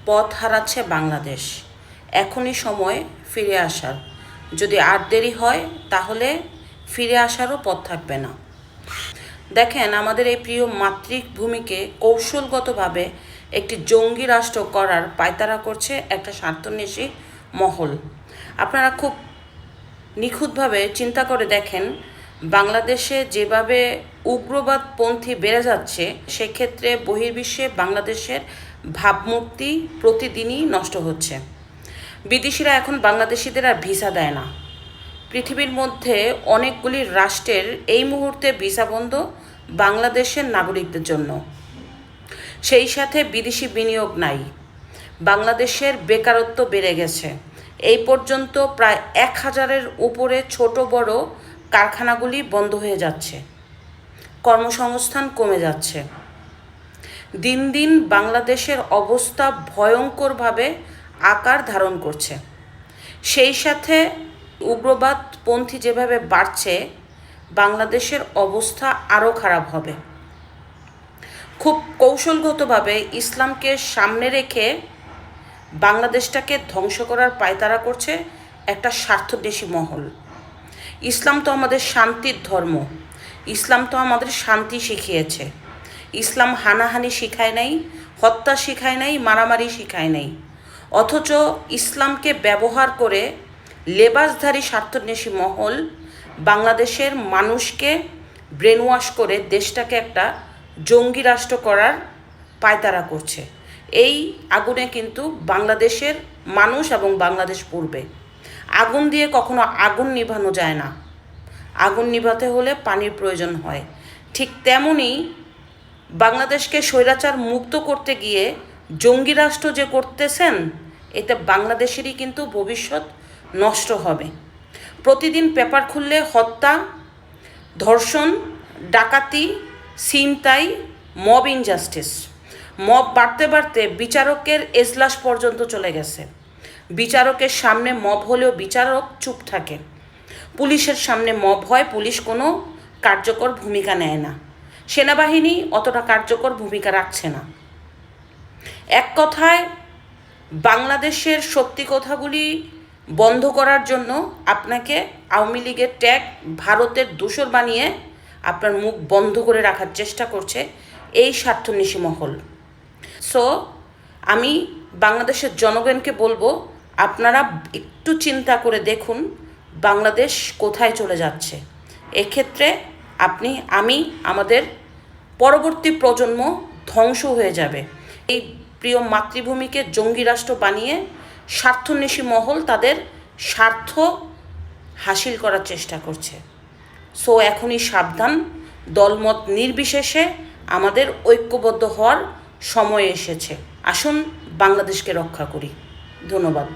পথ হারাচ্ছে বাংলাদেশ। এখনই সময় ফিরে আসার। যদি আর দেরি হয় তাহলে ফিরে আসারও পথ থাকবে না। দেখেন, আমাদের এই প্রিয় মাতৃভূমিকে কৌশলগতভাবে একটি জঙ্গি রাষ্ট্র করার পায়তারা করছে একটা স্বার্থন্বেষী মহল। আপনারা খুব নিখুঁতভাবে চিন্তা করে দেখেন, বাংলাদেশে যেভাবে উগ্রবাদপন্থী বেড়ে যাচ্ছে, সেক্ষেত্রে বহির্বিশ্বে বাংলাদেশের ভাবমূর্তি প্রতিদিনই নষ্ট হচ্ছে। বিদেশিরা এখন বাংলাদেশিদের আর ভিসা দেয় না। পৃথিবীর মধ্যে অনেকগুলি রাষ্ট্রের এই মুহূর্তে ভিসা বন্ধ বাংলাদেশের নাগরিকদের জন্য। সেই সাথে বিদেশি বিনিয়োগ নাই। বাংলাদেশের বেকারত্ব বেড়ে গেছে। এই পর্যন্ত প্রায় 1000-এর উপরে ছোট বড় কারখানাগুলি বন্ধ হয়ে যাচ্ছে। কর্মসংস্থান কমে যাচ্ছে। দিন দিন বাংলাদেশের অবস্থা ভয়ঙ্করভাবে আকার ধারণ করছে। সেই সাথে উগ্রবাদপন্থী যেভাবে বাড়ছে, বাংলাদেশের অবস্থা আরও খারাপ হবে। খুব কৌশলগতভাবে ইসলামকে সামনে রেখে বাংলাদেশটাকে ধ্বংস করার পায়তারা করছে একটা স্বার্থদ্বেষী মহল। ইসলাম তো আমাদের শান্তির ধর্ম। ইসলাম তো আমাদের শান্তি শিখিয়েছে। ইসলাম হানাহানি শিখায় নাই, হত্যা শিখায় নাই, মারামারি শিখায় নাই। অথচ ইসলামকে ব্যবহার করে লেবাসধারী স্বার্থন্বেষী মহল বাংলাদেশের মানুষকে ব্রেনওয়াশ করে দেশটাকে একটা জঙ্গি রাষ্ট্র করার পায়তারা করছে। এই আগুনে কিন্তু বাংলাদেশের মানুষ এবং বাংলাদেশ পড়বে। আগুন দিয়ে কখনো আগুন নিভানো যায় না। আগুন নিভাতে হলে পানির প্রয়োজন হয়। ঠিক তেমনই বাংলাদেশকে স্বৈরাচার মুক্ত করতে গিয়ে জঙ্গি রাষ্ট্র যে করতেছেন, এতে বাংলাদেশেরই কিন্তু ভবিষ্যৎ নষ্ট হবে। প্রতিদিন পেপার খুললে হত্যা, ধর্ষণ, ডাকাতি, ছিনতাই, মব ইনজাস্টিস। মব বাড়তে বাড়তে বিচারকের এজলাস পর্যন্ত চলে গেছে। বিচারকের সামনে মব হলেও বিচারক চুপ থাকে। পুলিশের সামনে মব হয়, পুলিশ কোনো কার্যকর ভূমিকা নেয় না। সেনাবাহিনী অতটা কার্যকর ভূমিকা রাখছে না। এক কথায়, বাংলাদেশের সত্যি কথাগুলি বন্ধ করার জন্য আপনাকে আওয়ামী লীগের ট্যাগ ভারতের দূষর বানিয়ে আপনার মুখ বন্ধ করে রাখার চেষ্টা করছে এই স্বার্থন্বেষী মহল। সো আমি বাংলাদেশের জনগণকে বলবো, আপনারা একটু চিন্তা করে দেখুন বাংলাদেশ কোথায় চলে যাচ্ছে। এক্ষেত্রে আমি আমাদের পরবর্তী প্রজন্ম ধ্বংস হয়ে যাবে। এই প্রিয় মাতৃভূমিকে জঙ্গি রাষ্ট্র বানিয়ে স্বার্থন্বেষী মহল তাদের স্বার্থ হাসিল করার চেষ্টা করছে। সো এখনই সাবধান। দলমত নির্বিশেষে আমাদের ঐক্যবদ্ধ হওয়ার সময় এসেছে। আসুন বাংলাদেশকে রক্ষা করি। ধন্যবাদ।